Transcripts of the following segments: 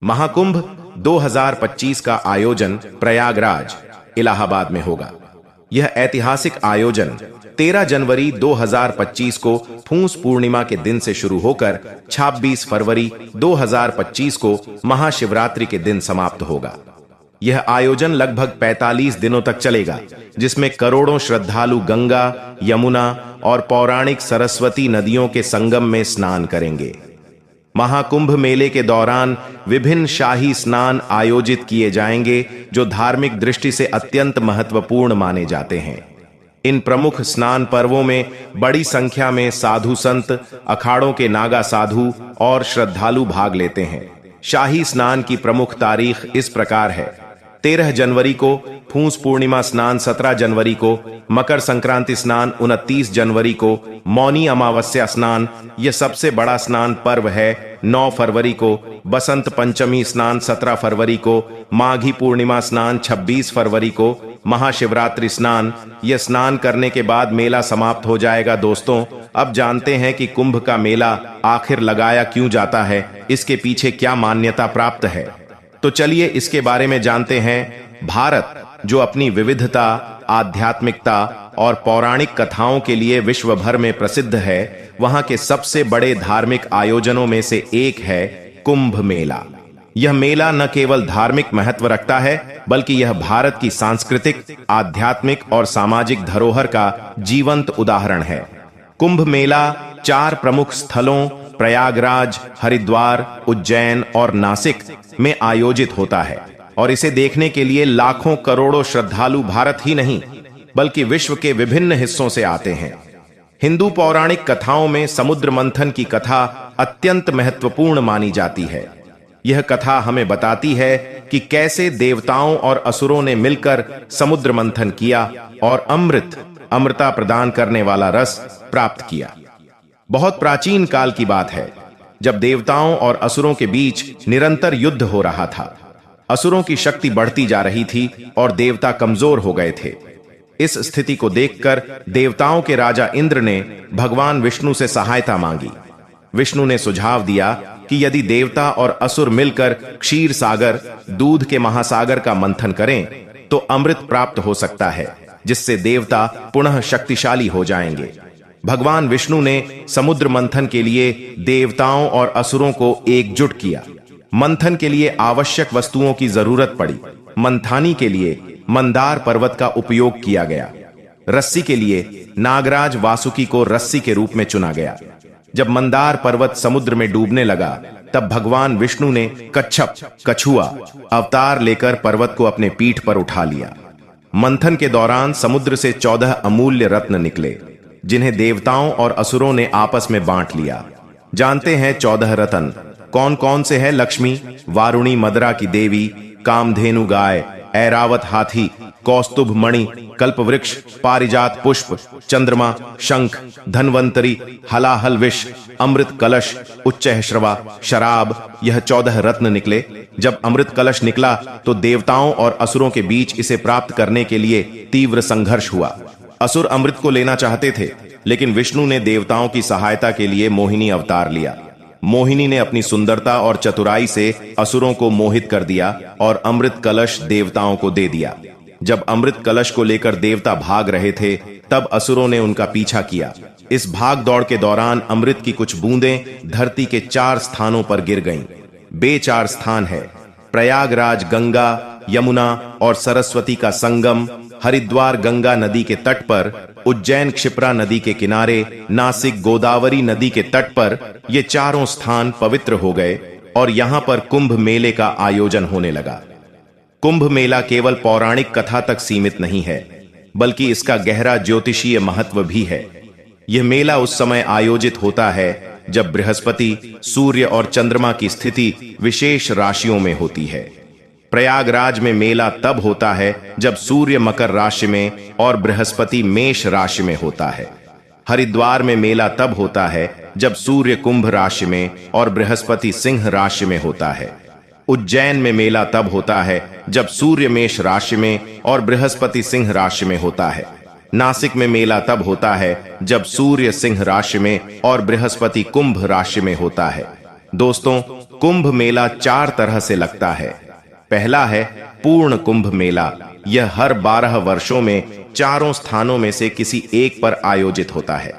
महाकुंभ 2025 का आयोजन प्रयागराज, इलाहाबाद में होगा। यह ऐतिहासिक आयोजन 13 जनवरी 2025 को पूस पूर्णिमा के दिन से शुरू होकर 26 फरवरी 2025 को महाशिवरात्रि के दिन समाप्त होगा। यह आयोजन लगभग 45 दिनों तक चलेगा, जिसमें करोड़ों श्रद्धालु गंगा, यमुना और पौराणिक सरस्वती नदियों के संगम में स्नान करेंगे। महाकुंभ मेले के दौरान विभिन्न शाही स्नान आयोजित किए जाएंगे, जो धार्मिक दृष्टि से अत्यंत महत्वपूर्ण माने जाते हैं। इन प्रमुख स्नान पर्वों में बड़ी संख्या में साधु संत, अखाड़ों के नागा साधु और श्रद्धालु भाग लेते हैं। शाही स्नान की प्रमुख तारीख इस प्रकार है: 13 जनवरी को पूस पूर्णिमा स्नान, 17 जनवरी को मकर संक्रांति स्नान, 29 जनवरी को मौनी अमावस्या स्नान, यह सबसे बड़ा स्नान पर्व है। 9 फरवरी को बसंत पंचमी स्नान, 17 फरवरी को माघी पूर्णिमा स्नान, 26 फरवरी को महाशिवरात्रि स्नान। यह स्नान करने के बाद मेला समाप्त हो जाएगा। दोस्तों, अब जानते हैं कि कुंभ का मेला आखिर लगाया क्यों जाता है, इसके पीछे क्या मान्यता प्राप्त है। तो चलिए इसके बारे में जानते हैं। भारत, जो अपनी विविधता, आध्यात्मिकता और पौराणिक कथाओं के लिए विश्व भर में प्रसिद्ध है, वहां के सबसे बड़े धार्मिक आयोजनों में से एक है कुंभ मेला। यह मेला न केवल धार्मिक महत्व रखता है, बल्कि यह भारत की सांस्कृतिक, आध्यात्मिक और सामाजिक धरोहर का जीवंत उदाहरण है। कुंभ मेला 4 प्रमुख स्थलों प्रयागराज, हरिद्वार, उज्जैन और नासिक में आयोजित होता है, और इसे देखने के लिए लाखों करोड़ों श्रद्धालु भारत ही नहीं, बल्कि विश्व के विभिन्न हिस्सों से आते हैं। हिंदू पौराणिक कथाओं में समुद्र मंथन की कथा अत्यंत महत्वपूर्ण मानी जाती है। यह कथा हमें बताती है कि कैसे देवताओं और असुरों ने मिलकर समुद्र मंथन किया और अमृता प्रदान करने वाला रस प्राप्त किया। बहुत प्राचीन काल की बात है, जब देवताओं और असुरों के बीच निरंतर युद्ध हो रहा था। असुरों की शक्ति बढ़ती जा रही थी और देवता कमजोर हो गए थे। इस स्थिति को देखकर देवताओं के राजा इंद्र ने भगवान विष्णु से सहायता मांगी। विष्णु ने सुझाव दिया कि यदि देवता और असुर मिलकर क्षीर सागर, दूध के महासागर का मंथन करें, तो अमृत प्राप्त हो सकता है, जिससे देवता पुनः शक्तिशाली हो जाएंगे। भगवान विष्णु ने समुद्र मंथन के लिए देवताओं और असुरों को एकजुट किया। मंथन के लिए आवश्यक वस्तुओं की जरूरत पड़ी। मंथानी के लिए मंदार पर्वत का उपयोग किया गया। रस्सी के लिए नागराज वासुकी को रस्सी के रूप में चुना गया। जब मंदार पर्वत समुद्र में डूबने लगा, तब भगवान विष्णु ने कच्छप, कछुआ अवतार लेकर पर्वत को अपने पीठ पर उठा लिया। मंथन के दौरान समुद्र से 14 अमूल्य रत्न निकले, जिन्हें देवताओं और असुरों ने आपस में बांट लिया। जानते हैं 14 रत्न कौन कौन से हैं? लक्ष्मी, वारुणी मदरा की देवी, कामधेनु गाय, ऐरावत हाथी, कौस्तुभ मणि, कल्पवृक्ष, पारिजात पुष्प, चंद्रमा, शंख, धन्वंतरी, हलाहल विष, अमृत कलश, उच्चैःश्रवा, शराब। यह 14 रत्न निकले। जब अमृत कलश निकला, तो देवताओं और असुरों के बीच इसे प्राप्त करने के लिए तीव्र संघर्ष हुआ। असुर अमृत को लेना चाहते थे, लेकिन विष्णु ने देवताओं की सहायता के लिए मोहिनी अवतार लिया। मोहिनी ने अपनी सुंदरता और चतुराई से असुरों को मोहित कर दिया और अमृत कलश देवताओं को दे दिया। जब अमृत कलश को लेकर देवता भाग रहे थे, तब असुरों ने उनका पीछा किया। इस भाग दौड़ के दौरान अमृत की कुछ बूंदें धरती के 4 स्थानों पर गिर गईं। वे 4 स्थान है: प्रयागराज गंगा, यमुना और सरस्वती का संगम, हरिद्वार गंगा नदी के तट पर, उज्जैन क्षिप्रा नदी के किनारे, नासिक गोदावरी नदी के तट पर। ये चारों स्थान पवित्र हो गए और यहां पर कुंभ मेले का आयोजन होने लगा। कुंभ मेला केवल पौराणिक कथा तक सीमित नहीं है, बल्कि इसका गहरा ज्योतिषीय महत्व भी है। यह मेला उस समय आयोजित होता है जब बृहस्पति, सूर्य और चंद्रमा की स्थिति विशेष राशियों में होती है। प्रयागराज में मेला तब होता है जब सूर्य मकर राशि में और बृहस्पति मेष राशि में होता है। हरिद्वार में मेला तब होता है जब सूर्य कुंभ राशि में और बृहस्पति सिंह राशि में होता है। उज्जैन में मेला तब होता है जब सूर्य मेष राशि में और बृहस्पति सिंह राशि में होता है। नासिक में मेला तब होता है जब सूर्य सिंह राशि में और बृहस्पति कुंभ राशि में होता है। दोस्तों, कुंभ मेला 4 तरह से लगता है। पहला है पूर्ण कुंभ मेला। यह हर 12 वर्षों में चारों स्थानों में से किसी एक पर आयोजित होता है।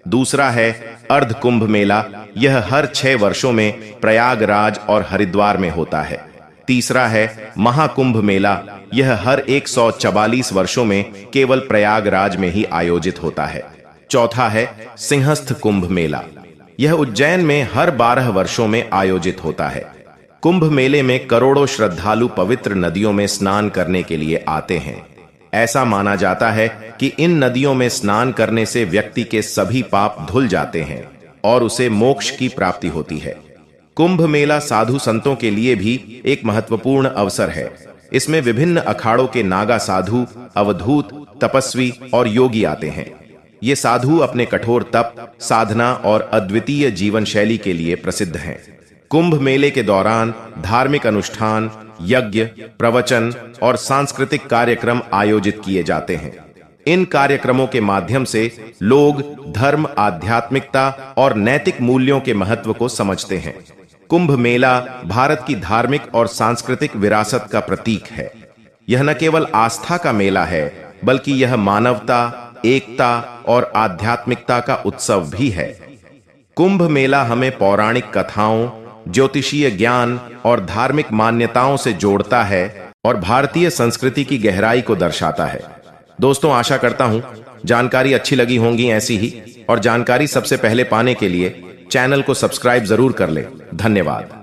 दूसरा है अर्ध कुंभ मेला। यह हर 6 वर्षों में प्रयागराज और हरिद्वार में होता है। तीसरा है महाकुंभ मेला। यह हर 144 वर्षों में केवल प्रयागराज में ही आयोजित होता है। चौथा है सिंहस्थ कुंभ मेला। यह उज्जैन में हर 12 वर्षों में आयोजित होता है। कुंभ मेले में करोड़ों श्रद्धालु पवित्र नदियों में स्नान करने के लिए आते हैं। ऐसा माना जाता है कि इन नदियों में स्नान करने से व्यक्ति के सभी पाप धुल जाते हैं और उसे मोक्ष की प्राप्ति होती है। कुंभ मेला साधु संतों के लिए भी एक महत्वपूर्ण अवसर है। इसमें विभिन्न अखाड़ों के नागा साधु, अवधूत, तपस्वी और योगी आते हैं। ये साधु अपने कठोर तप, साधना और अद्वितीय जीवन शैली के लिए प्रसिद्ध हैं। कुंभ मेले के दौरान धार्मिक अनुष्ठान, यज्ञ, प्रवचन और सांस्कृतिक कार्यक्रम आयोजित किए जाते हैं। इन कार्यक्रमों के माध्यम से लोग धर्म, आध्यात्मिकता और नैतिक मूल्यों के महत्व को समझते हैं। कुंभ मेला भारत की धार्मिक और सांस्कृतिक विरासत का प्रतीक है। यह न केवल आस्था का मेला है, बल्कि यह मानवता, एकता और आध्यात्मिकता का उत्सव भी है। कुंभ मेला हमें पौराणिक कथाओं, ज्योतिषीय ज्ञान और धार्मिक मान्यताओं से जोड़ता है और भारतीय संस्कृति की गहराई को दर्शाता है। दोस्तों, आशा करता हूं जानकारी अच्छी लगी होंगी ऐसी ही, और जानकारी सबसे पहले पाने के लिए चैनल को सब्सक्राइब जरूर कर लें। धन्यवाद।